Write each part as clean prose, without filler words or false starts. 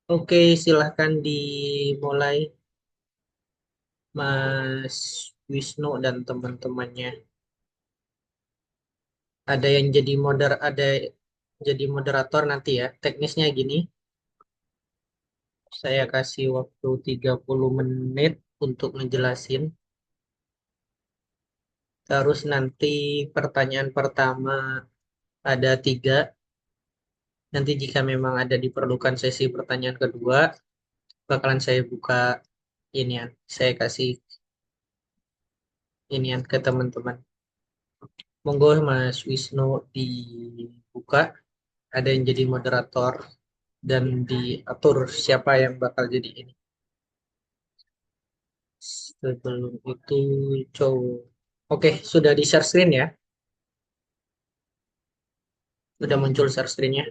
Oke, silahkan dimulai Mas Wisnu dan teman-temannya. Ada jadi moderator nanti ya. Teknisnya gini, saya kasih waktu 30 menit untuk ngejelasin. Terus nanti pertanyaan pertama ada tiga. Nanti jika memang ada diperlukan sesi pertanyaan kedua, bakalan saya buka inian. Saya kasih inian ke teman-teman. Monggo Mas Wisnu dibuka, ada yang jadi moderator dan diatur siapa yang bakal jadi ini. Sebelum itu coba. Oke, sudah di share screen ya? Sudah muncul share screen-nya.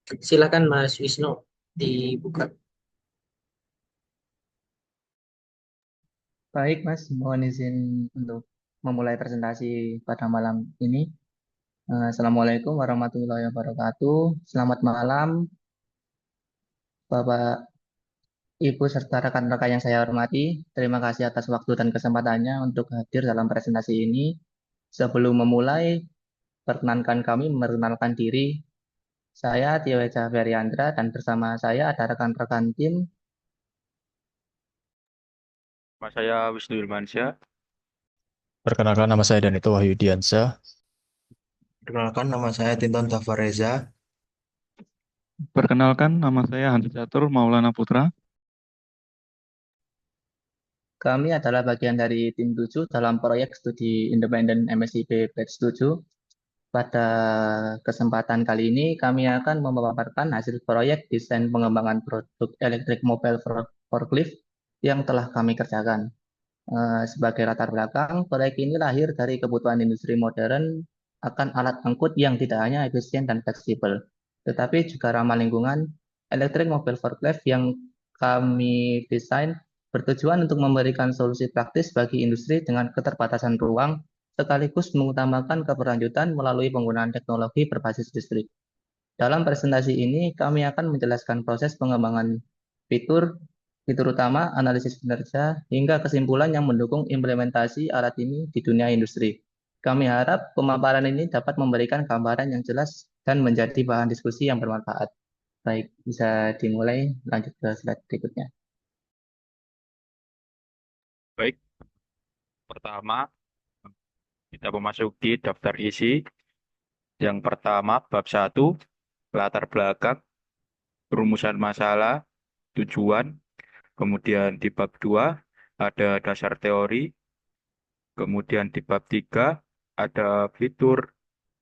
Silakan Mas Wisnu dibuka. Baik, Mas, mohon izin untuk memulai presentasi pada malam ini. Assalamualaikum warahmatullahi wabarakatuh. Selamat malam, Bapak, Ibu, serta rekan-rekan yang saya hormati. Terima kasih atas waktu dan kesempatannya untuk hadir dalam presentasi ini. Sebelum memulai, perkenankan kami memperkenalkan diri. Saya Tio Eja Feriandra dan bersama saya ada rekan-rekan tim. Mas saya Wisnu Irmansyah. Perkenalkan nama saya Danito Wahyu Diansyah. Perkenalkan, nama saya Tinton Tafareza. Perkenalkan, nama saya Hans Catur Maulana Putra. Kami adalah bagian dari tim 7 dalam proyek studi independen MSIP Batch 7. Pada kesempatan kali ini, kami akan memaparkan hasil proyek desain pengembangan produk elektrik mobile forklift yang telah kami kerjakan. Sebagai latar belakang, proyek ini lahir dari kebutuhan industri modern akan alat angkut yang tidak hanya efisien dan fleksibel, tetapi juga ramah lingkungan. Elektrik mobile forklift yang kami desain bertujuan untuk memberikan solusi praktis bagi industri dengan keterbatasan ruang, sekaligus mengutamakan keberlanjutan melalui penggunaan teknologi berbasis listrik. Dalam presentasi ini, kami akan menjelaskan proses pengembangan fitur, fitur utama, analisis kinerja, hingga kesimpulan yang mendukung implementasi alat ini di dunia industri. Kami harap pemaparan ini dapat memberikan gambaran yang jelas dan menjadi bahan diskusi yang bermanfaat. Baik, bisa dimulai, lanjut ke slide berikutnya. Baik, pertama kita memasuki daftar isi. Yang pertama, bab 1, latar belakang, perumusan masalah, tujuan. Kemudian di bab 2 ada dasar teori. Kemudian di bab 3 ada fitur,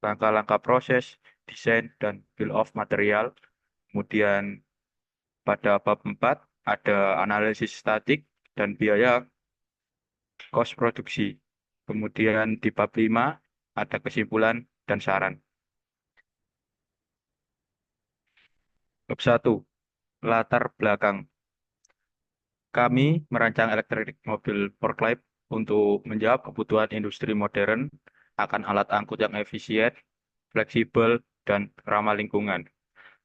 langkah-langkah proses, desain, dan bill of material. Kemudian pada bab 4 ada analisis statik dan biaya kos produksi. Kemudian di bab 5 ada kesimpulan dan saran. Bab 1, latar belakang. Kami merancang elektrik mobil forklift untuk menjawab kebutuhan industri modern akan alat angkut yang efisien, fleksibel, dan ramah lingkungan.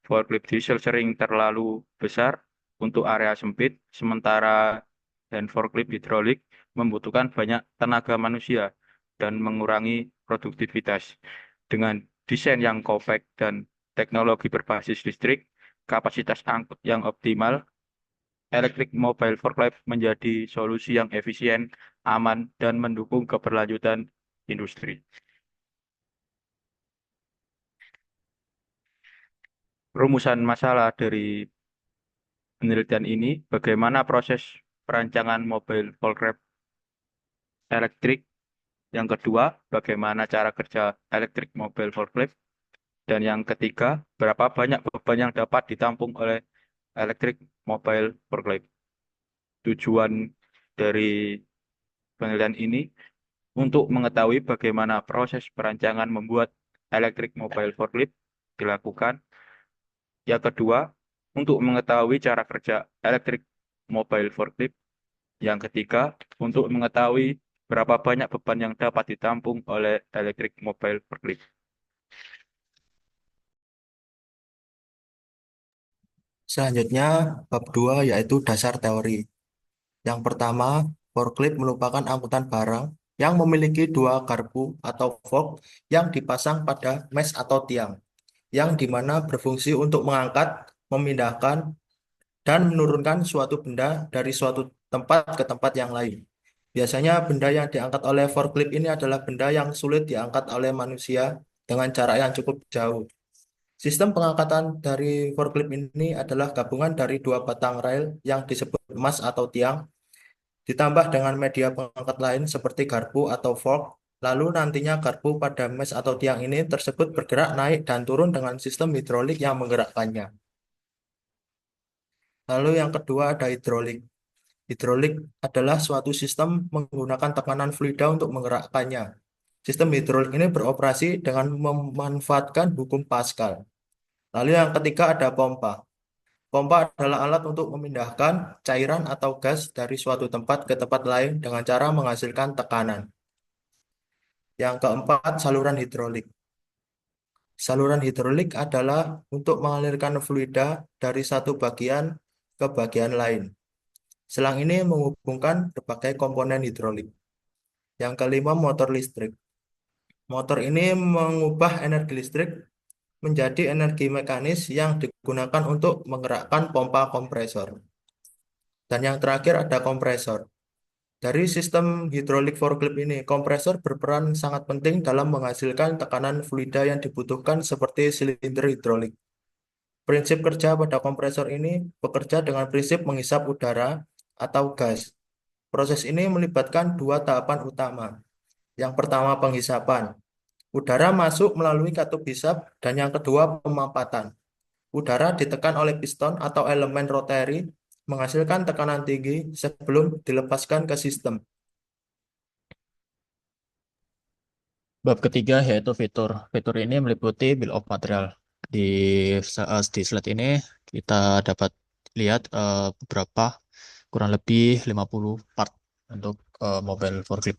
Forklift diesel sering terlalu besar untuk area sempit, sementara hand forklift hidrolik membutuhkan banyak tenaga manusia dan mengurangi produktivitas. Dengan desain yang compact dan teknologi berbasis listrik, kapasitas angkut yang optimal, elektrik mobile forklift menjadi solusi yang efisien, aman, dan mendukung keberlanjutan industri. Rumusan masalah dari penelitian ini, bagaimana proses perancangan mobil forklift elektrik. Yang kedua, bagaimana cara kerja elektrik mobil forklift. Dan yang ketiga, berapa banyak beban yang dapat ditampung oleh elektrik mobile forklift. Tujuan dari penelitian ini untuk mengetahui bagaimana proses perancangan membuat elektrik mobile forklift dilakukan. Yang kedua, untuk mengetahui cara kerja elektrik mobile forklift. Yang ketiga, untuk mengetahui berapa banyak beban yang dapat ditampung oleh elektrik mobile forklift. Selanjutnya, bab 2 yaitu dasar teori. Yang pertama, forklift merupakan angkutan barang yang memiliki dua garpu atau fork yang dipasang pada mes atau tiang, yang dimana berfungsi untuk mengangkat, memindahkan, dan menurunkan suatu benda dari suatu tempat ke tempat yang lain. Biasanya benda yang diangkat oleh forklift ini adalah benda yang sulit diangkat oleh manusia dengan jarak yang cukup jauh. Sistem pengangkatan dari forklift ini adalah gabungan dari dua batang rel yang disebut mas atau tiang, ditambah dengan media pengangkat lain seperti garpu atau fork. Lalu nantinya garpu pada mes atau tiang ini tersebut bergerak naik dan turun dengan sistem hidrolik yang menggerakkannya. Lalu yang kedua ada hidrolik. Hidrolik adalah suatu sistem menggunakan tekanan fluida untuk menggerakkannya. Sistem hidrolik ini beroperasi dengan memanfaatkan hukum Pascal. Lalu yang ketiga ada pompa. Pompa adalah alat untuk memindahkan cairan atau gas dari suatu tempat ke tempat lain dengan cara menghasilkan tekanan. Yang keempat, saluran hidrolik. Saluran hidrolik adalah untuk mengalirkan fluida dari satu bagian ke bagian lain. Selang ini menghubungkan berbagai komponen hidrolik. Yang kelima, motor listrik. Motor ini mengubah energi listrik menjadi energi mekanis yang digunakan untuk menggerakkan pompa kompresor. Dan yang terakhir ada kompresor. Dari sistem hidrolik forklift ini, kompresor berperan sangat penting dalam menghasilkan tekanan fluida yang dibutuhkan seperti silinder hidrolik. Prinsip kerja pada kompresor ini bekerja dengan prinsip menghisap udara atau gas. Proses ini melibatkan dua tahapan utama. Yang pertama penghisapan. Udara masuk melalui katup hisap dan yang kedua pemampatan. Udara ditekan oleh piston atau elemen rotary menghasilkan tekanan tinggi sebelum dilepaskan ke sistem. Bab ketiga yaitu fitur. Fitur ini meliputi bill of material. Di, di slide ini kita dapat lihat beberapa kurang lebih 50 part untuk mobile forklift.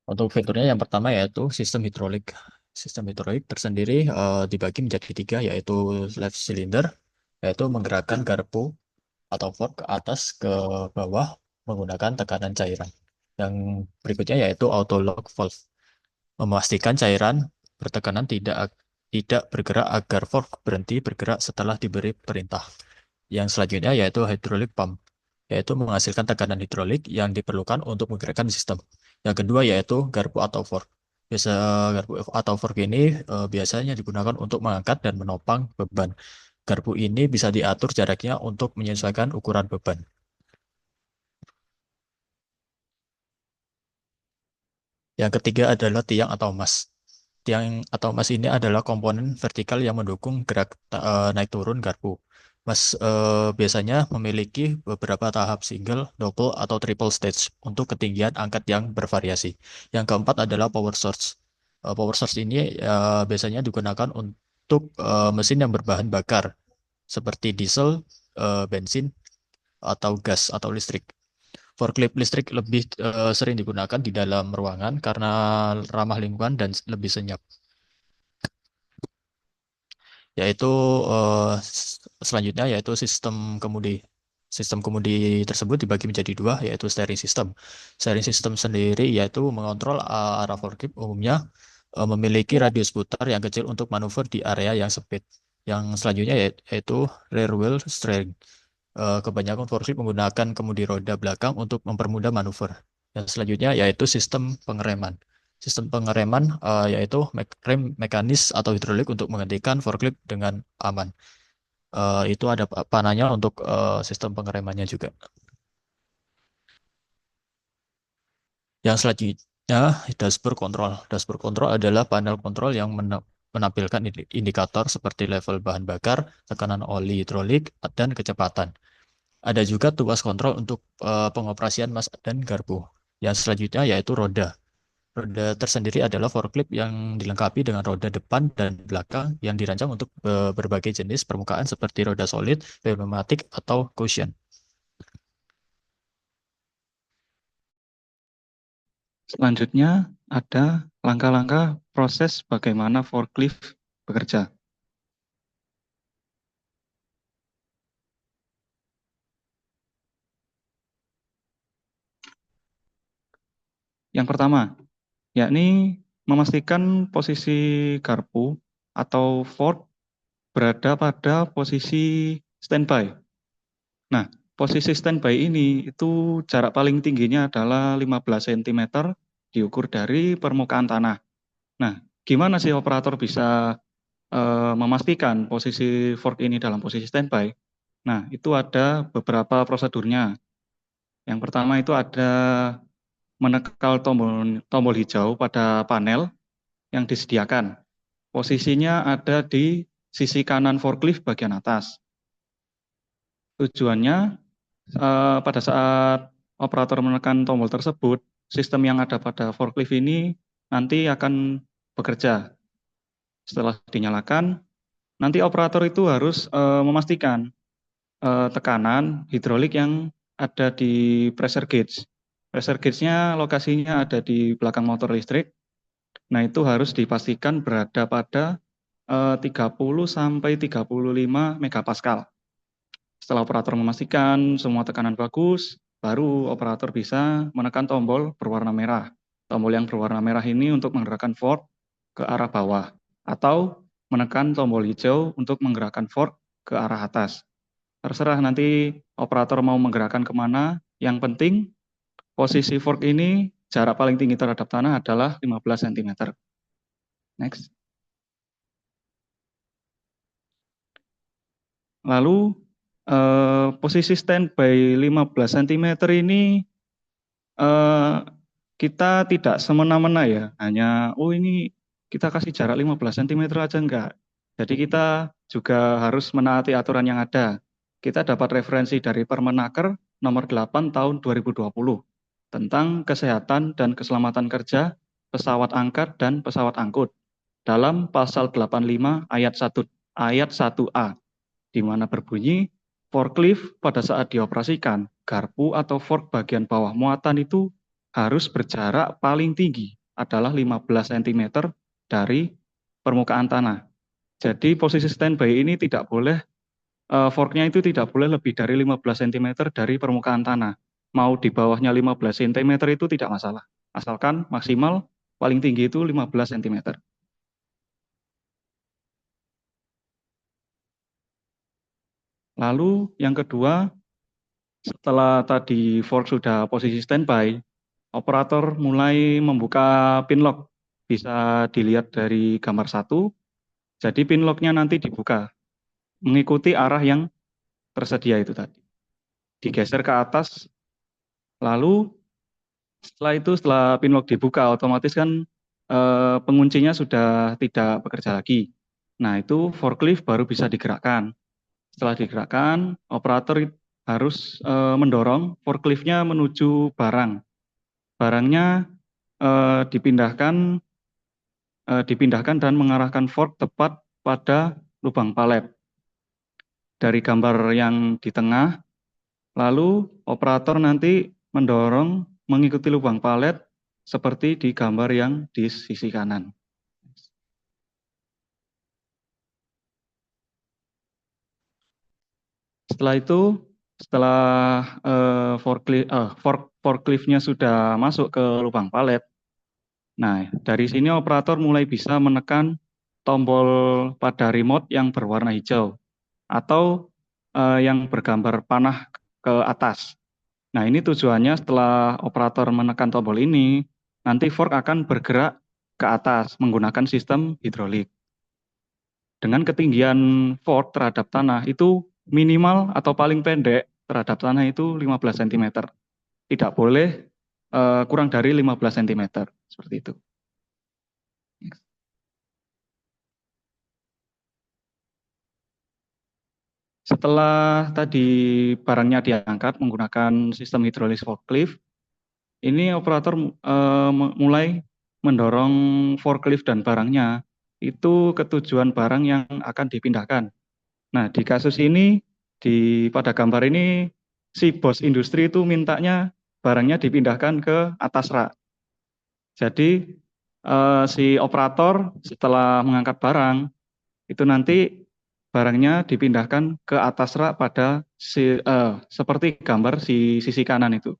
Untuk fiturnya yang pertama yaitu sistem hidrolik. Sistem hidrolik tersendiri dibagi menjadi tiga yaitu left cylinder, yaitu menggerakkan garpu atau fork ke atas ke bawah menggunakan tekanan cairan. Yang berikutnya yaitu auto lock valve, memastikan cairan bertekanan tidak bergerak agar fork berhenti bergerak setelah diberi perintah. Yang selanjutnya yaitu hydraulic pump, yaitu menghasilkan tekanan hidrolik yang diperlukan untuk menggerakkan sistem. Yang kedua yaitu garpu atau fork. Garpu atau fork ini biasanya digunakan untuk mengangkat dan menopang beban. Garpu ini bisa diatur jaraknya untuk menyesuaikan ukuran beban. Yang ketiga adalah tiang atau mas. Tiang atau mas ini adalah komponen vertikal yang mendukung gerak naik turun garpu. Mas biasanya memiliki beberapa tahap single, double, atau triple stage untuk ketinggian angkat yang bervariasi. Yang keempat adalah power source. Power source ini biasanya digunakan untuk mesin yang berbahan bakar seperti diesel, bensin, atau gas atau listrik. Forklift listrik lebih sering digunakan di dalam ruangan karena ramah lingkungan dan lebih senyap. Yaitu selanjutnya yaitu sistem kemudi. Sistem kemudi tersebut dibagi menjadi dua, yaitu steering system. Steering system sendiri yaitu mengontrol arah forklift umumnya memiliki radius putar yang kecil untuk manuver di area yang sempit. Yang selanjutnya yaitu rear wheel steering. Kebanyakan forklift menggunakan kemudi roda belakang untuk mempermudah manuver. Yang selanjutnya yaitu sistem pengereman. Sistem pengereman yaitu rem mekanis atau hidrolik untuk menghentikan forklift dengan aman. Itu ada panahnya untuk sistem pengeremannya juga. Yang selanjutnya dashboard control. Dashboard control adalah panel kontrol yang menampilkan indikator seperti level bahan bakar, tekanan oli hidrolik, dan kecepatan. Ada juga tuas kontrol untuk pengoperasian mas dan garpu. Yang selanjutnya yaitu roda. Roda tersendiri adalah forklift yang dilengkapi dengan roda depan dan belakang yang dirancang untuk berbagai jenis permukaan seperti roda solid, pneumatik, atau cushion. Selanjutnya ada langkah-langkah proses bagaimana forklift bekerja. Yang pertama, yakni memastikan posisi garpu atau fork berada pada posisi standby. Nah, posisi standby ini itu jarak paling tingginya adalah 15 cm diukur dari permukaan tanah. Nah, gimana sih operator bisa memastikan posisi fork ini dalam posisi standby? Nah, itu ada beberapa prosedurnya. Yang pertama itu ada menekan tombol hijau pada panel yang disediakan. Posisinya ada di sisi kanan forklift bagian atas. Tujuannya pada saat operator menekan tombol tersebut, sistem yang ada pada forklift ini nanti akan bekerja. Setelah dinyalakan, nanti operator itu harus memastikan tekanan hidrolik yang ada di pressure gauge. Pressure gauge-nya lokasinya ada di belakang motor listrik. Nah, itu harus dipastikan berada pada 30 sampai 35 megapascal. Setelah operator memastikan semua tekanan bagus, baru operator bisa menekan tombol berwarna merah. Tombol yang berwarna merah ini untuk menggerakkan fork ke arah bawah, atau menekan tombol hijau untuk menggerakkan fork ke arah atas. Terserah nanti operator mau menggerakkan kemana, yang penting posisi fork ini jarak paling tinggi terhadap tanah adalah 15 cm. Next. Lalu posisi standby 15 cm ini kita tidak semena-mena ya, hanya ini kita kasih jarak 15 cm aja enggak. Jadi kita juga harus menaati aturan yang ada. Kita dapat referensi dari Permenaker nomor 8 tahun 2020 tentang kesehatan dan keselamatan kerja pesawat angkat dan pesawat angkut dalam pasal 85 ayat 1A, di mana berbunyi forklift pada saat dioperasikan, garpu atau fork bagian bawah muatan itu harus berjarak paling tinggi adalah 15 cm dari permukaan tanah. Jadi posisi standby ini tidak boleh, forknya itu tidak boleh lebih dari 15 cm dari permukaan tanah. Mau di bawahnya 15 cm itu tidak masalah, asalkan maksimal paling tinggi itu 15 cm. Lalu yang kedua, setelah tadi fork sudah posisi standby, operator mulai membuka pin lock. Bisa dilihat dari gambar 1. Jadi pin lock-nya nanti dibuka mengikuti arah yang tersedia itu tadi. Digeser ke atas. Lalu setelah pin lock dibuka, otomatis kan penguncinya sudah tidak bekerja lagi. Nah, itu forklift baru bisa digerakkan. Setelah digerakkan, operator harus mendorong forkliftnya menuju barang. Barangnya dipindahkan dan mengarahkan fork tepat pada lubang palet. Dari gambar yang di tengah, lalu operator nanti mendorong mengikuti lubang palet seperti di gambar yang di sisi kanan. Setelah itu, setelah forkliftnya sudah masuk ke lubang palet, nah dari sini operator mulai bisa menekan tombol pada remote yang berwarna hijau atau yang bergambar panah ke atas. Nah, ini tujuannya setelah operator menekan tombol ini, nanti fork akan bergerak ke atas menggunakan sistem hidrolik. Dengan ketinggian fork terhadap tanah itu minimal atau paling pendek terhadap tanah itu 15 cm. Tidak boleh kurang dari 15 cm, seperti itu. Setelah tadi barangnya diangkat menggunakan sistem hidrolik forklift, ini operator mulai mendorong forklift dan barangnya itu ke tujuan barang yang akan dipindahkan. Nah, di kasus ini, pada gambar ini, si bos industri itu mintanya barangnya dipindahkan ke atas rak. Jadi, si operator setelah mengangkat barang, itu nanti barangnya dipindahkan ke atas rak pada seperti gambar si sisi kanan itu.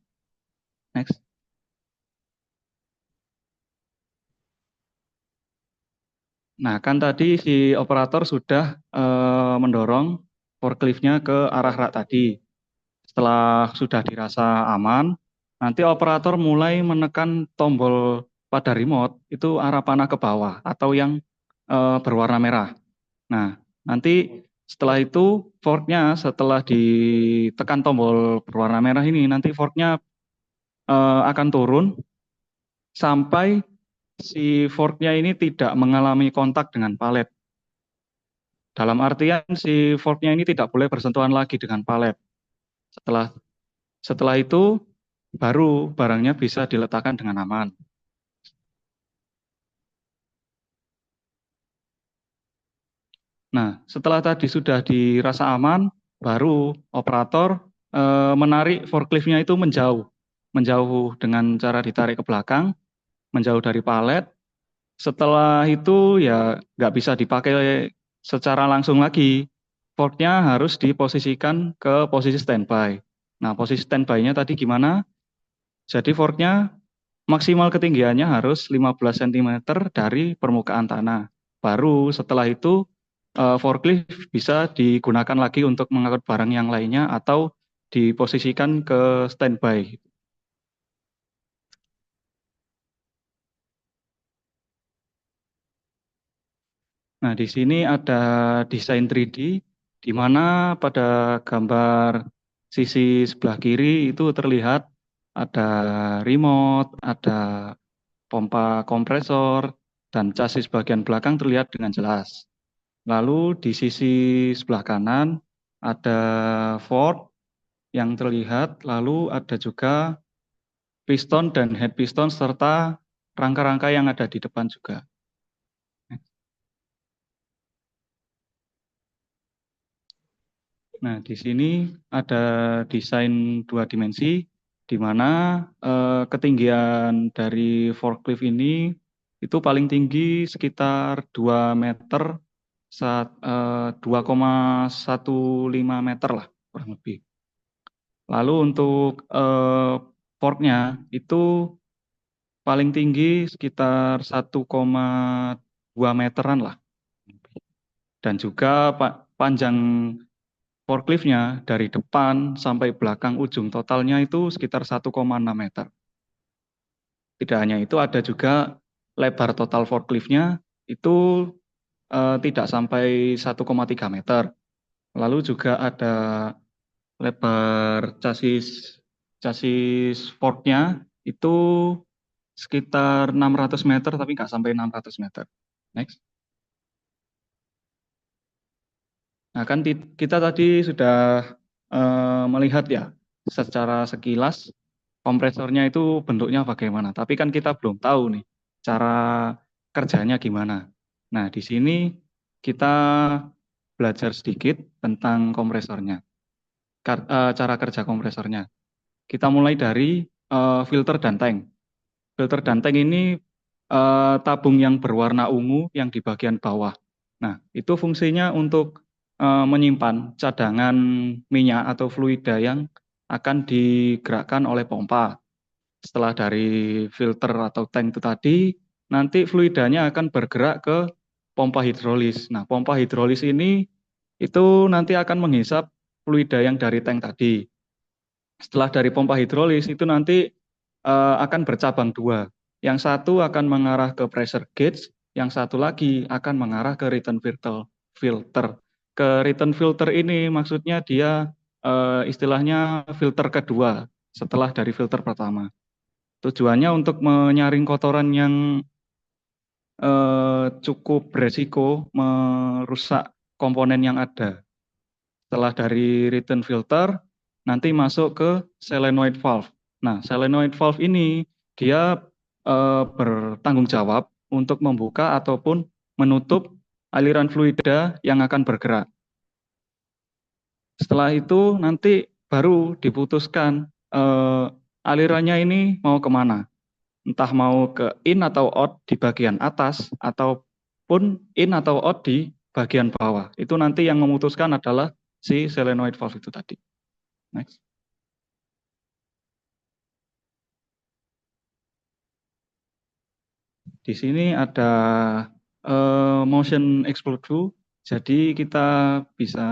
Next. Nah, kan tadi si operator sudah mendorong forkliftnya ke arah rak tadi. Setelah sudah dirasa aman, nanti operator mulai menekan tombol pada remote itu arah panah ke bawah atau yang berwarna merah. Nah, nanti setelah itu forknya setelah ditekan tombol berwarna merah ini, nanti forknya akan turun sampai si forknya ini tidak mengalami kontak dengan palet. Dalam artian si forknya ini tidak boleh bersentuhan lagi dengan palet. Setelah itu baru barangnya bisa diletakkan dengan aman. Nah, setelah tadi sudah dirasa aman, baru operator menarik forkliftnya itu menjauh dengan cara ditarik ke belakang, menjauh dari palet. Setelah itu ya nggak bisa dipakai secara langsung lagi. Forknya harus diposisikan ke posisi standby. Nah, posisi standby-nya tadi gimana? Jadi forknya maksimal ketinggiannya harus 15 cm dari permukaan tanah. Baru setelah itu forklift bisa digunakan lagi untuk mengangkut barang yang lainnya atau diposisikan ke standby. Nah, di sini ada desain 3D di mana pada gambar sisi sebelah kiri itu terlihat ada remote, ada pompa kompresor, dan chassis bagian belakang terlihat dengan jelas. Lalu di sisi sebelah kanan ada fork yang terlihat, lalu ada juga piston dan head piston serta rangka-rangka yang ada di depan juga. Nah, di sini ada desain 2 dimensi, di mana ketinggian dari forklift ini itu paling tinggi sekitar 2 meter, 2,15 meter lah, kurang lebih. Lalu untuk forknya itu paling tinggi sekitar 1,2 meteran lah. Dan juga panjang forkliftnya dari depan sampai belakang ujung totalnya itu sekitar 1,6 meter. Tidak hanya itu, ada juga lebar total forkliftnya itu tidak sampai 1,3 meter. Lalu juga ada lebar chassis forknya itu sekitar 600 meter, tapi nggak sampai 600 meter. Next. Nah, kan kita tadi sudah melihat ya secara sekilas kompresornya itu bentuknya bagaimana. Tapi kan kita belum tahu nih cara kerjanya gimana. Nah, di sini kita belajar sedikit tentang kompresornya, cara kerja kompresornya. Kita mulai dari filter dan tank. Filter dan tank ini tabung yang berwarna ungu yang di bagian bawah. Nah, itu fungsinya untuk menyimpan cadangan minyak atau fluida yang akan digerakkan oleh pompa. Setelah dari filter atau tank itu tadi, nanti fluidanya akan bergerak ke pompa hidrolis. Nah, pompa hidrolis ini itu nanti akan menghisap fluida yang dari tank tadi. Setelah dari pompa hidrolis itu nanti akan bercabang 2. Yang satu akan mengarah ke pressure gauge, yang satu lagi akan mengarah ke return filter. Ke return filter ini maksudnya dia istilahnya filter kedua setelah dari filter pertama. Tujuannya untuk menyaring kotoran yang cukup beresiko merusak komponen yang ada. Setelah dari return filter, nanti masuk ke solenoid valve. Nah, solenoid valve ini dia bertanggung jawab untuk membuka ataupun menutup aliran fluida yang akan bergerak. Setelah itu nanti baru diputuskan alirannya ini mau kemana. entah mau ke in atau out di bagian atas, ataupun in atau out di bagian bawah. Itu nanti yang memutuskan adalah si solenoid valve itu tadi. Next. Di sini ada motion explode view, jadi kita bisa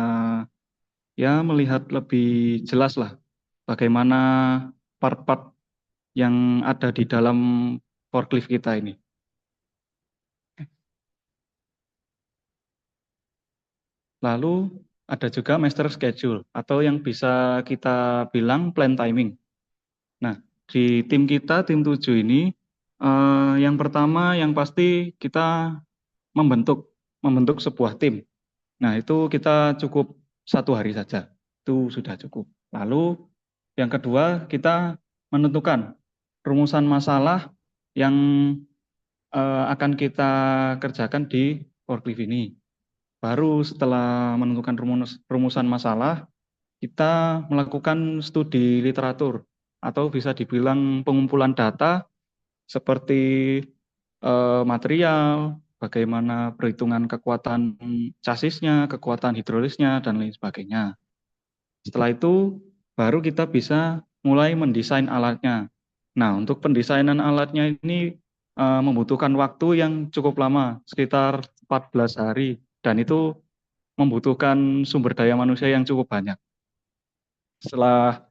ya melihat lebih jelas lah bagaimana part-part yang ada di dalam forklift kita ini. Lalu ada juga master schedule atau yang bisa kita bilang plan timing. Nah, di tim kita, tim 7 ini, yang pertama yang pasti kita membentuk sebuah tim. Nah, itu kita cukup 1 hari saja, itu sudah cukup. Lalu yang kedua, kita menentukan rumusan masalah yang akan kita kerjakan di forklift ini. Baru setelah menentukan rumusan masalah, kita melakukan studi literatur atau bisa dibilang pengumpulan data seperti material, bagaimana perhitungan kekuatan chassisnya, kekuatan hidrolisnya, dan lain sebagainya. Setelah itu, baru kita bisa mulai mendesain alatnya. Nah, untuk pendesainan alatnya ini membutuhkan waktu yang cukup lama, sekitar 14 hari, dan itu membutuhkan sumber daya manusia yang cukup banyak. Setelah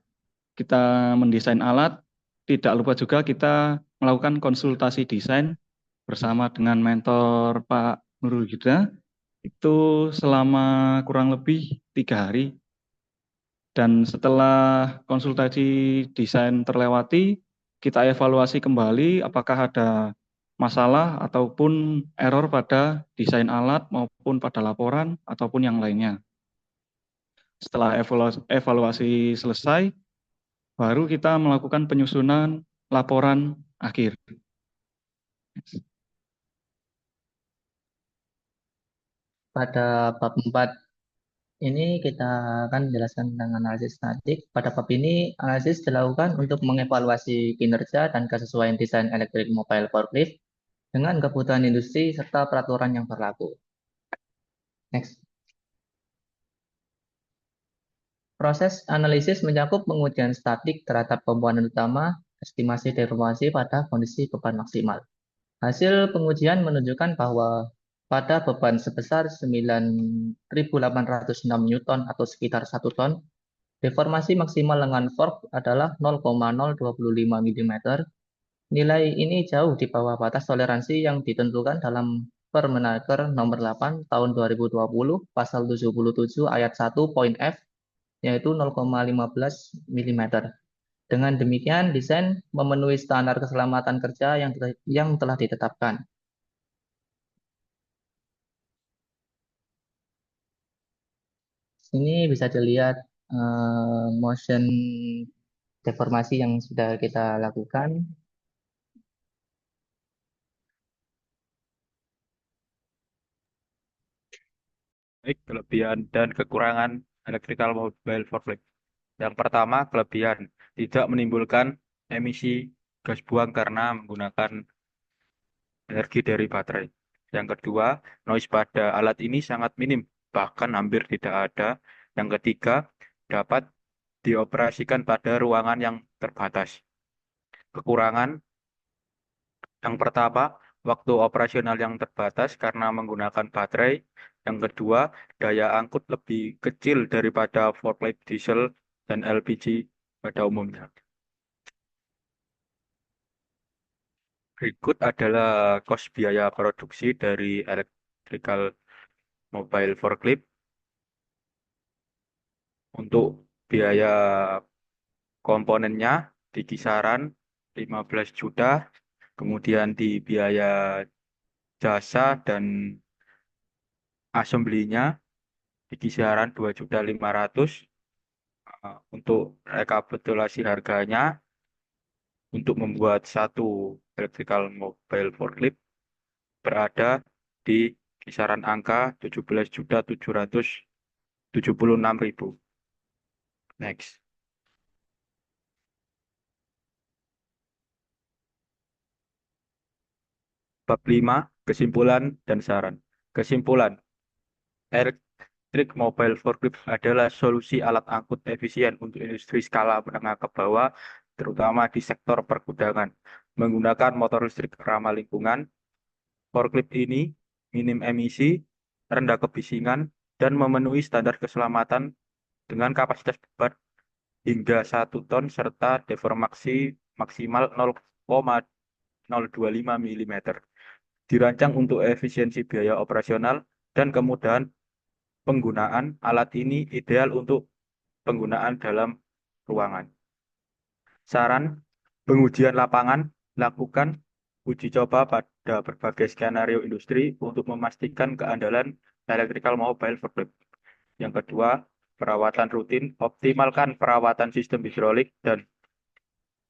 kita mendesain alat, tidak lupa juga kita melakukan konsultasi desain bersama dengan mentor Pak Nurul Huda, itu selama kurang lebih 3 hari. Dan setelah konsultasi desain terlewati, kita evaluasi kembali apakah ada masalah ataupun error pada desain alat maupun pada laporan ataupun yang lainnya. Setelah evaluasi selesai, baru kita melakukan penyusunan laporan akhir. Pada bab 4 ini kita akan menjelaskan tentang analisis statik. Pada bab ini, analisis dilakukan untuk mengevaluasi kinerja dan kesesuaian desain elektrik mobile forklift dengan kebutuhan industri serta peraturan yang berlaku. Next. Proses analisis mencakup pengujian statik terhadap komponen utama, estimasi deformasi pada kondisi beban maksimal. Hasil pengujian menunjukkan bahwa pada beban sebesar 9.806 Newton atau sekitar 1 ton, deformasi maksimal lengan fork adalah 0,025 mm. Nilai ini jauh di bawah batas toleransi yang ditentukan dalam Permenaker nomor 8 tahun 2020 pasal 77 ayat 1 poin F, yaitu 0,15 mm. Dengan demikian, desain memenuhi standar keselamatan kerja yang telah ditetapkan. Ini bisa dilihat motion deformasi yang sudah kita lakukan. Baik, kelebihan dan kekurangan electrical mobile forklift. Yang pertama, kelebihan tidak menimbulkan emisi gas buang karena menggunakan energi dari baterai. Yang kedua, noise pada alat ini sangat minim, bahkan hampir tidak ada. Yang ketiga, dapat dioperasikan pada ruangan yang terbatas. Kekurangan yang pertama, waktu operasional yang terbatas karena menggunakan baterai. Yang kedua, daya angkut lebih kecil daripada forklift diesel dan LPG pada umumnya. Berikut adalah kos biaya produksi dari electrical mobile forklift. Untuk biaya komponennya di kisaran 15 juta, kemudian di biaya jasa dan assemblinya di kisaran 2.500.000. Untuk rekapitulasi harganya, untuk membuat satu electrical mobile forklift berada di kisaran angka 17.776.000. Next. Bab 5, kesimpulan dan saran. Kesimpulan, Electric Mobile Forklift adalah solusi alat angkut efisien untuk industri skala menengah ke bawah, terutama di sektor pergudangan. Menggunakan motor listrik ramah lingkungan, forklift ini minim emisi, rendah kebisingan, dan memenuhi standar keselamatan dengan kapasitas beban hingga 1 ton serta deformasi maksimal 0,025 mm. Dirancang untuk efisiensi biaya operasional dan kemudahan penggunaan, alat ini ideal untuk penggunaan dalam ruangan. Saran, pengujian lapangan, lakukan uji coba pada berbagai skenario industri untuk memastikan keandalan electrical mobile forklift. Yang kedua, perawatan rutin, optimalkan perawatan sistem hidrolik dan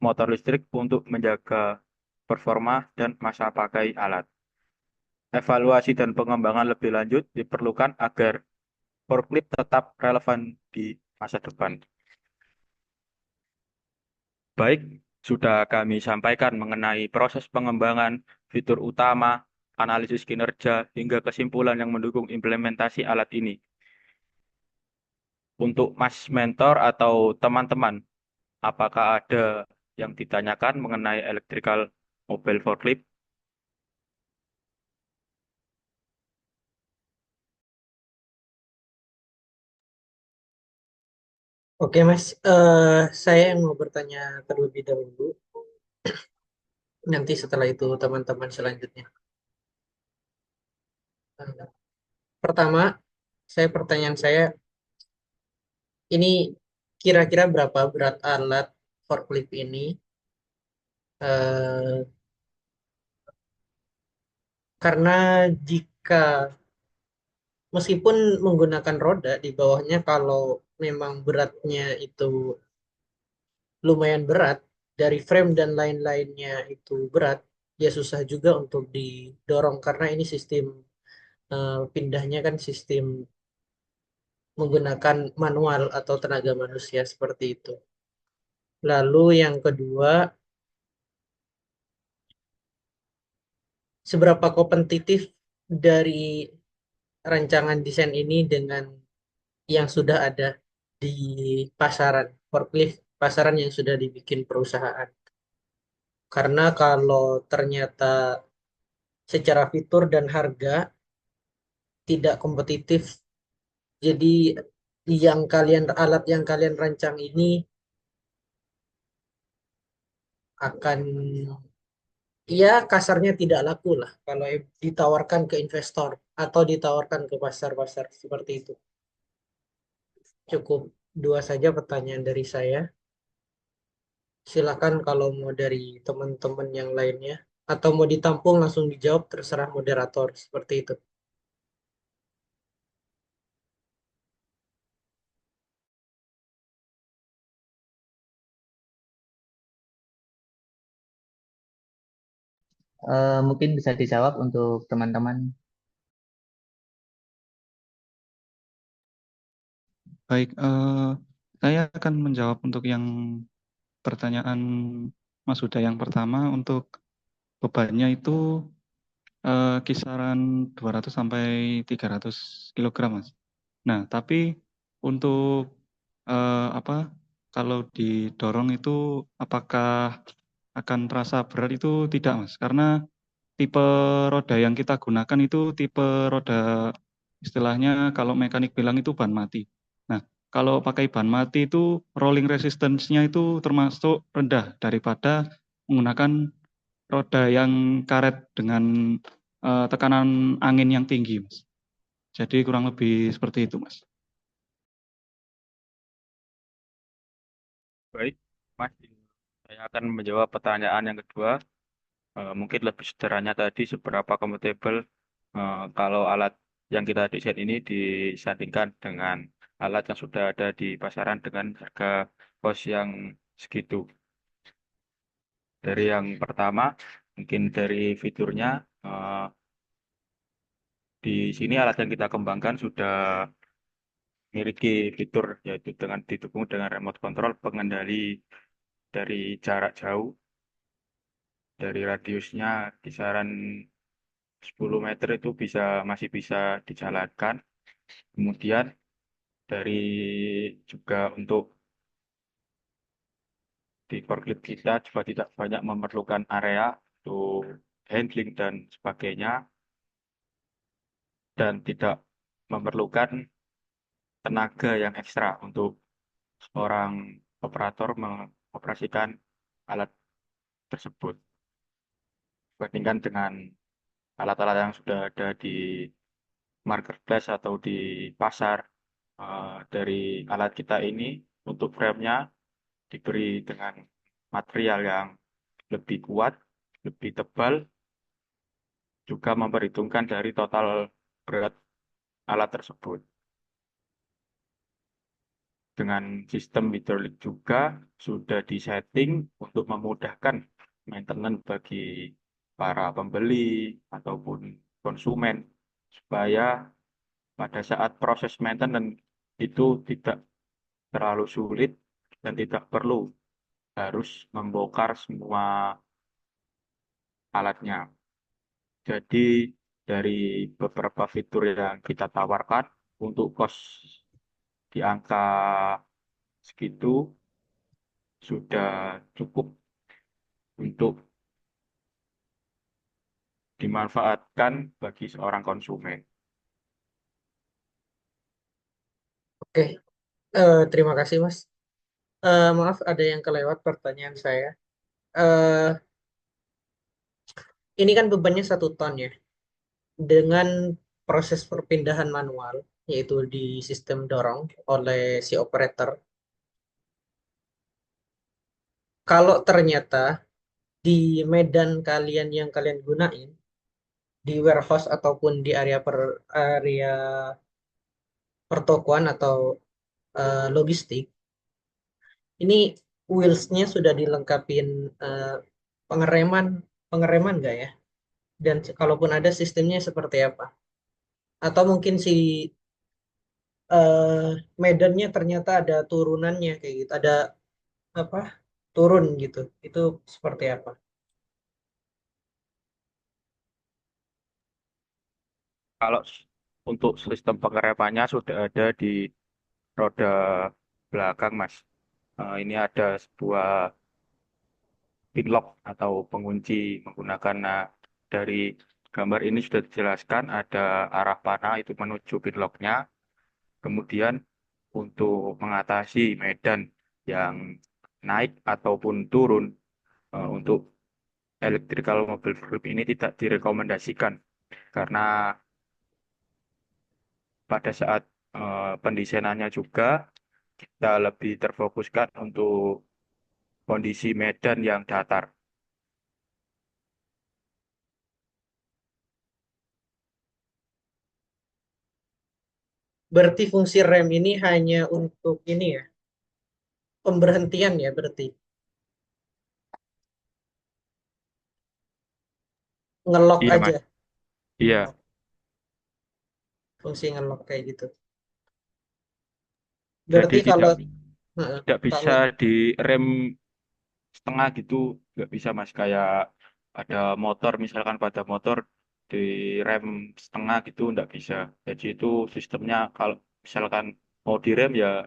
motor listrik untuk menjaga performa dan masa pakai alat. Evaluasi dan pengembangan lebih lanjut diperlukan agar forklift tetap relevan di masa depan. Baik, sudah kami sampaikan mengenai proses pengembangan, fitur utama, analisis kinerja, hingga kesimpulan yang mendukung implementasi alat ini. Untuk Mas Mentor atau teman-teman, apakah ada yang ditanyakan mengenai electrical mobile forklift? Oke Mas, saya yang mau bertanya terlebih dahulu. Nanti setelah itu teman-teman selanjutnya. Pertama, pertanyaan saya, ini kira-kira berapa berat alat forklift ini? Eh, karena jika meskipun menggunakan roda di bawahnya, kalau memang beratnya itu lumayan berat, dari frame dan lain-lainnya itu berat, ya susah juga untuk didorong karena ini sistem pindahnya kan sistem menggunakan manual atau tenaga manusia seperti itu. Lalu yang kedua, seberapa kompetitif dari rancangan desain ini dengan yang sudah ada di pasaran, forklift pasaran yang sudah dibikin perusahaan. Karena kalau ternyata secara fitur dan harga tidak kompetitif, jadi alat yang kalian rancang ini akan, ya kasarnya tidak laku lah kalau ditawarkan ke investor atau ditawarkan ke pasar-pasar seperti itu. Cukup dua saja pertanyaan dari saya. Silakan kalau mau dari teman-teman yang lainnya atau mau ditampung langsung dijawab, terserah moderator seperti itu. Mungkin bisa dijawab untuk teman-teman. Baik, saya akan menjawab untuk yang pertanyaan Mas Huda yang pertama. Untuk bebannya itu kisaran 200 sampai 300 kg, Mas. Nah, tapi untuk apa, kalau didorong itu apakah akan terasa berat itu tidak, Mas? Karena tipe roda yang kita gunakan itu tipe roda, istilahnya kalau mekanik bilang itu ban mati. Nah, kalau pakai ban mati itu rolling resistance-nya itu termasuk rendah daripada menggunakan roda yang karet dengan tekanan angin yang tinggi, Mas. Jadi kurang lebih seperti itu, Mas. Baik, Mas, saya akan menjawab pertanyaan yang kedua. Mungkin lebih sederhana tadi, seberapa kompatibel kalau alat yang kita desain ini disandingkan dengan alat yang sudah ada di pasaran dengan harga kos yang segitu. Dari yang pertama, mungkin dari fiturnya, eh, di sini alat yang kita kembangkan sudah memiliki fitur yaitu dengan didukung dengan remote control pengendali dari jarak jauh, dari radiusnya kisaran 10 meter itu masih bisa dijalankan. Kemudian dari juga untuk di forklift kita juga tidak banyak memerlukan area untuk handling dan sebagainya, dan tidak memerlukan tenaga yang ekstra untuk seorang operator mengoperasikan alat tersebut, dibandingkan dengan alat-alat yang sudah ada di marketplace atau di pasar. Dari alat kita ini untuk frame-nya diberi dengan material yang lebih kuat, lebih tebal, juga memperhitungkan dari total berat alat tersebut. Dengan sistem hidrolik juga sudah disetting untuk memudahkan maintenance bagi para pembeli ataupun konsumen, supaya pada saat proses maintenance itu tidak terlalu sulit dan tidak perlu harus membongkar semua alatnya. Jadi dari beberapa fitur yang kita tawarkan untuk kos di angka segitu sudah cukup untuk dimanfaatkan bagi seorang konsumen. Oke, terima kasih Mas. Maaf ada yang kelewat pertanyaan saya. Eh, ini kan bebannya 1 ton ya, dengan proses perpindahan manual, yaitu di sistem dorong oleh si operator. Kalau ternyata di medan kalian yang kalian gunain, di warehouse ataupun di area pertokoan atau logistik, ini wheels-nya sudah dilengkapin eh, pengereman pengereman nggak ya? Dan kalaupun ada sistemnya seperti apa? Atau mungkin si eh, medannya ternyata ada turunannya kayak gitu, ada apa? Turun gitu. Itu seperti apa? Kalau untuk sistem pengeremannya sudah ada di roda belakang, Mas. Ini ada sebuah pinlock atau pengunci menggunakan, dari gambar ini sudah dijelaskan ada arah panah itu menuju pinlocknya. Kemudian untuk mengatasi medan yang naik ataupun turun, untuk electrical mobil group ini tidak direkomendasikan, karena pada saat pendesainannya juga kita lebih terfokuskan untuk kondisi medan yang datar. Berarti fungsi rem ini hanya untuk ini ya, pemberhentian ya berarti. Ngelock Iya, aja. Mas. Iya. Ngelock. Fungsi ngelock kayak gitu. Jadi Berarti tidak kalau heeh, tidak bisa kalau direm setengah gitu, nggak bisa, Mas. Kayak ada motor, misalkan pada motor di rem setengah gitu nggak bisa. Jadi itu sistemnya kalau misalkan mau direm ya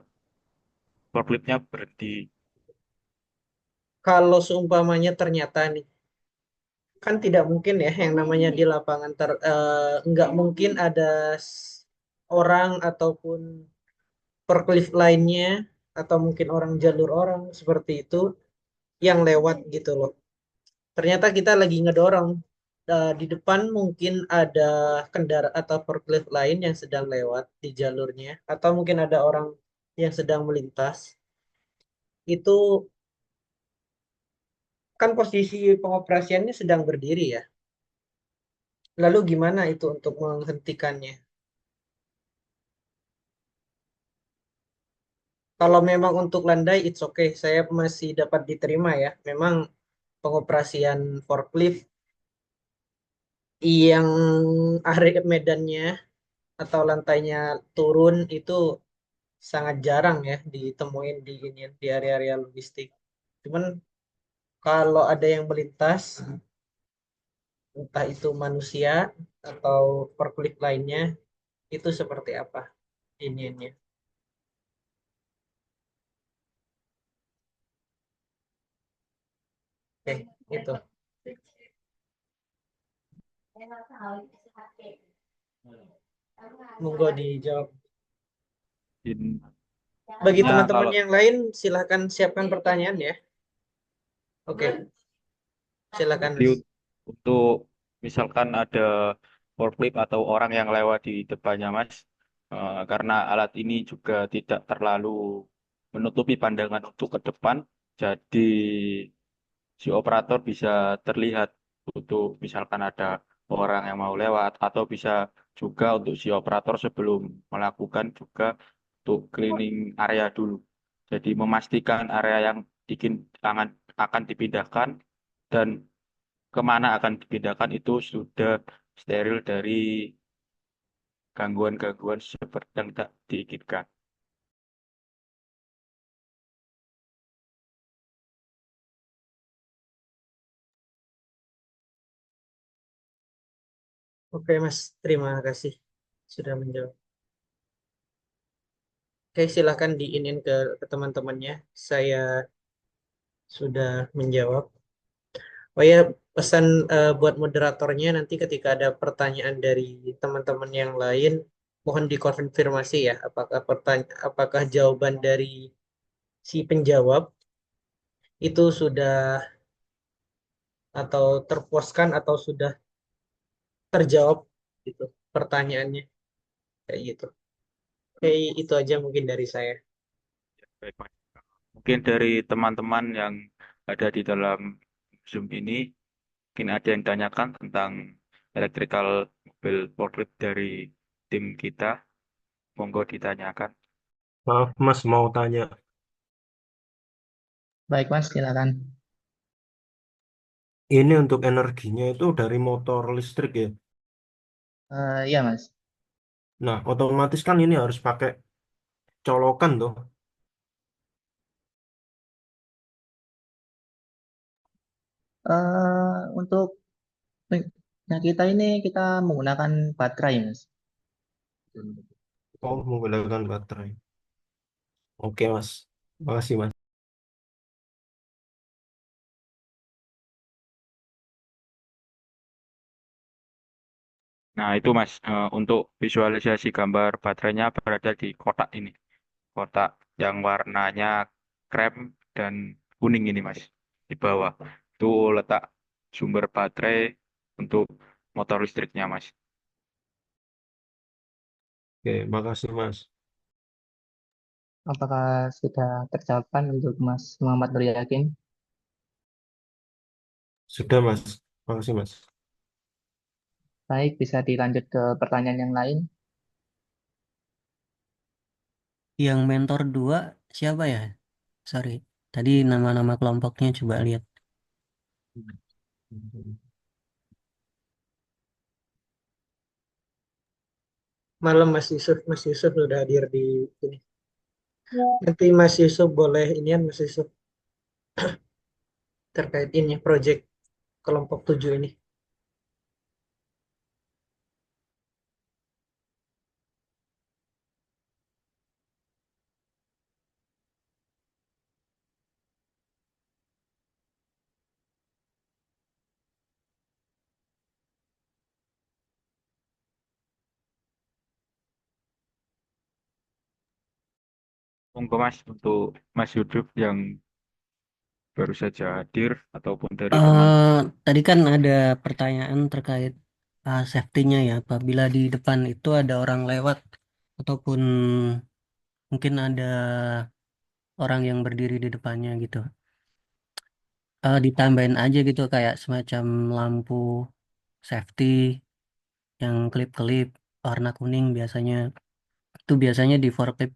forkliftnya berhenti. kalau seumpamanya ternyata nih, kan tidak mungkin ya yang namanya di lapangan nggak mungkin ada orang ataupun forklift lainnya atau mungkin orang jalur orang seperti itu yang lewat gitu loh. Ternyata kita lagi ngedorong, di depan mungkin ada kendaraan atau forklift lain yang sedang lewat di jalurnya, atau mungkin ada orang yang sedang melintas. Itu kan posisi pengoperasiannya sedang berdiri ya. Lalu gimana itu untuk menghentikannya? Kalau memang untuk landai, it's okay. Saya masih dapat diterima ya. Memang pengoperasian forklift yang area medannya atau lantainya turun itu sangat jarang ya ditemuin di area-area logistik. Cuman kalau ada yang melintas, entah itu manusia atau forklift lainnya, itu seperti apa ininya. Oke, itu. Monggo dijawab. Bagi Intinya teman-teman kalau yang lain, silahkan siapkan pertanyaan ya. Oke, silakan jadi Mas. untuk misalkan ada forklift atau orang yang lewat di depannya Mas, karena alat ini juga tidak terlalu menutupi pandangan untuk ke depan, jadi si operator bisa terlihat untuk misalkan ada orang yang mau lewat atau bisa juga untuk si operator sebelum melakukan juga untuk cleaning area dulu. Jadi memastikan area yang bikin akan dipindahkan dan kemana akan dipindahkan itu sudah steril dari gangguan-gangguan seperti yang tak diinginkan. Oke Mas, terima kasih sudah menjawab. Oke, silakan diinin ke teman-temannya. Saya sudah menjawab. Oh ya, pesan buat moderatornya nanti ketika ada pertanyaan dari teman-teman yang lain, mohon dikonfirmasi ya, apakah jawaban dari si penjawab itu sudah atau terpuaskan atau sudah terjawab gitu pertanyaannya kayak gitu. Oke, itu aja mungkin dari saya. Baik, Mas. Mungkin dari teman-teman yang ada di dalam Zoom ini, mungkin ada yang tanyakan tentang electrical mobil forklift dari tim kita. Monggo ditanyakan. Maaf Mas, mau tanya. Baik, Mas, silakan. Ini untuk energinya itu dari motor listrik ya. Iya, Mas. Nah, otomatis kan ini harus pakai colokan tuh. Untuk nah kita ini kita menggunakan baterai, Mas. Oh, menggunakan baterai. Oke Mas, makasih Mas. Nah, itu Mas, untuk visualisasi gambar baterainya berada di kotak ini. Kotak yang warnanya krem dan kuning ini Mas. Di bawah. Itu letak sumber baterai untuk motor listriknya Mas. Oke, makasih Mas. Apakah sudah terjawabkan untuk Mas Muhammad Nur Yakin? Sudah Mas, makasih Mas. Baik, bisa dilanjut ke pertanyaan yang lain. Yang mentor 2 siapa ya? Sorry, tadi nama-nama kelompoknya coba lihat. Malam Mas Yusuf sudah hadir di sini. Nanti Mas Yusuf boleh inian Mas Yusuf terkait ini project kelompok 7 ini. Monggo Mas, untuk Mas Yuduf yang baru saja hadir ataupun dari teman. Tadi kan ada pertanyaan terkait safety-nya ya. Apabila di depan itu ada orang lewat ataupun mungkin ada orang yang berdiri di depannya gitu. Ditambahin aja gitu kayak semacam lampu safety yang klip-klip warna kuning biasanya. Itu biasanya di forklift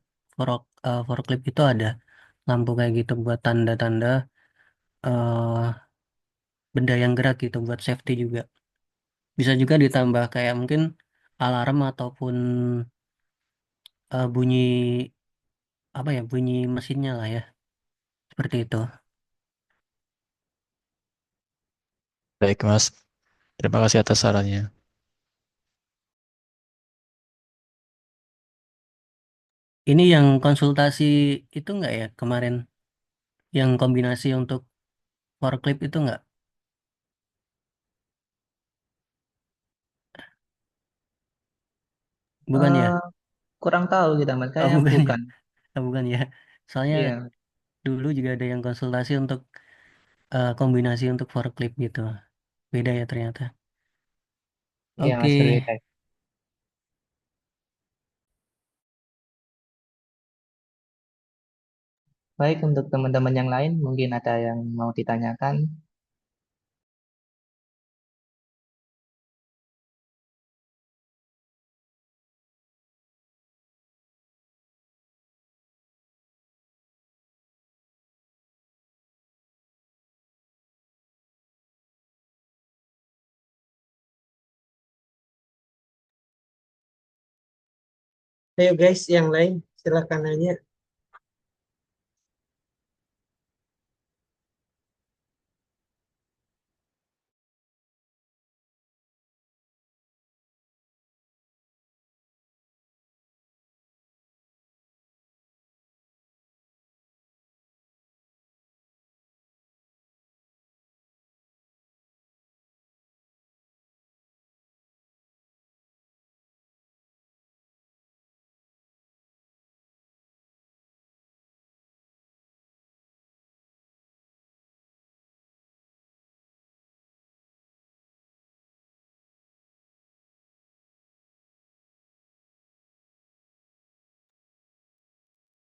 itu ada lampu kayak gitu buat tanda-tanda eh benda yang gerak gitu buat safety juga. Bisa juga ditambah kayak mungkin alarm ataupun bunyi apa ya bunyi mesinnya lah ya seperti itu. Baik, Mas. Terima kasih atas sarannya. Ini yang konsultasi itu nggak ya kemarin? Yang kombinasi untuk forklift itu nggak? Bukan ya? Eh, kurang tahu kita, Mas. Oh, Kayaknya bukan ya? bukan. Oh, bukan ya. Soalnya Iya, dulu juga ada yang konsultasi untuk kombinasi untuk forklift gitu. Beda ya ternyata. iya Oke, Mas, berbeda. Baik, untuk teman-teman yang lain, mungkin ada yang mau ditanyakan. Ayo guys, yang lain silakan nanya.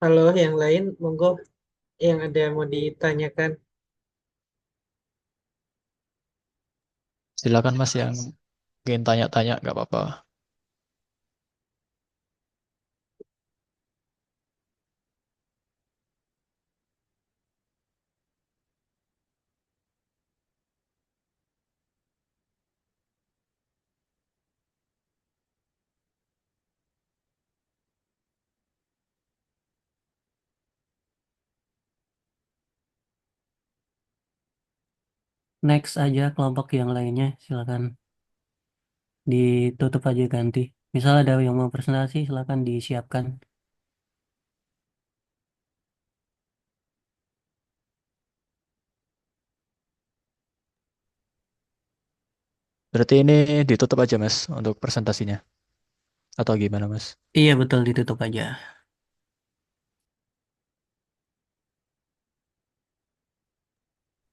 Halo, yang lain, monggo yang ada yang mau ditanyakan. Silakan Mas yang ingin tanya-tanya, nggak apa-apa. next aja kelompok yang lainnya. Silakan ditutup aja ganti. Misal ada yang mau presentasi, silakan disiapkan. Berarti ini ditutup aja Mas untuk presentasinya. Atau gimana Mas? Iya betul ditutup aja.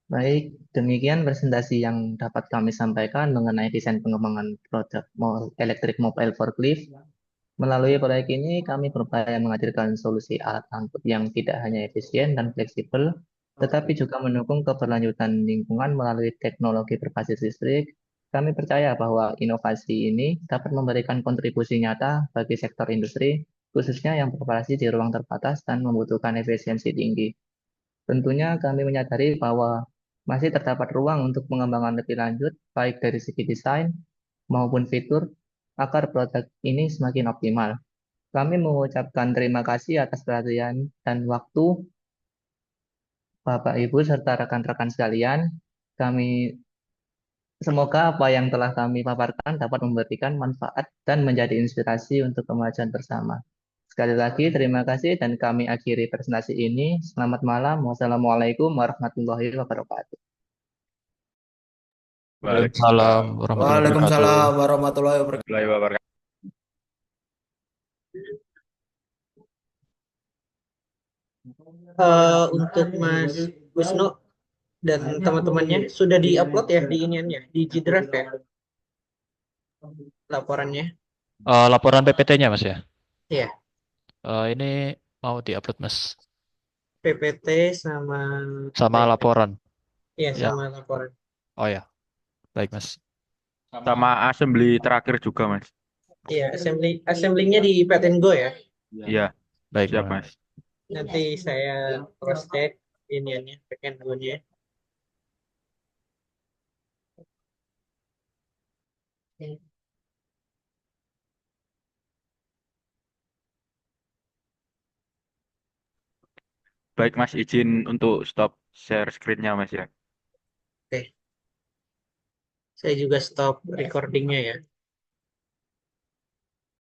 Baik, demikian presentasi yang dapat kami sampaikan mengenai desain pengembangan produk elektrik mobile forklift. Melalui proyek ini, kami berupaya menghadirkan solusi alat angkut yang tidak hanya efisien dan fleksibel, tetapi juga mendukung keberlanjutan lingkungan melalui teknologi berbasis listrik. Kami percaya bahwa inovasi ini dapat memberikan kontribusi nyata bagi sektor industri, khususnya yang beroperasi di ruang terbatas dan membutuhkan efisiensi tinggi. Tentunya kami menyadari bahwa masih terdapat ruang untuk pengembangan lebih lanjut, baik dari segi desain maupun fitur, agar produk ini semakin optimal. Kami mengucapkan terima kasih atas perhatian dan waktu Bapak Ibu serta rekan-rekan sekalian. Kami semoga apa yang telah kami paparkan dapat memberikan manfaat dan menjadi inspirasi untuk kemajuan bersama. Sekali lagi terima kasih dan kami akhiri presentasi ini. Selamat malam. Wassalamualaikum warahmatullahi wabarakatuh. Waalaikumsalam warahmatullahi wabarakatuh. Waalaikumsalam warahmatullahi wabarakatuh. Warahmatullahi wabarakatuh. Untuk Mas Wisnu dan teman-temannya sudah diupload ya di iniannya, di G Drive ya, laporannya. Laporan PPT-nya Mas ya. Iya, Ini mau diupload Mas. PPT sama Sama laporan. Iya, Ya. sama laporan. Oh ya. Baik Mas. Sama assembly terakhir juga, Mas. Iya, assemblingnya di Pet and Go ya. Iya, Baik. siap, Mas. Nanti saya cross check iniannya, Pet and Go-nya. Baik, Mas, izin untuk stop share screen-nya, Mas ya. Oke. Saya juga stop recordingnya ya.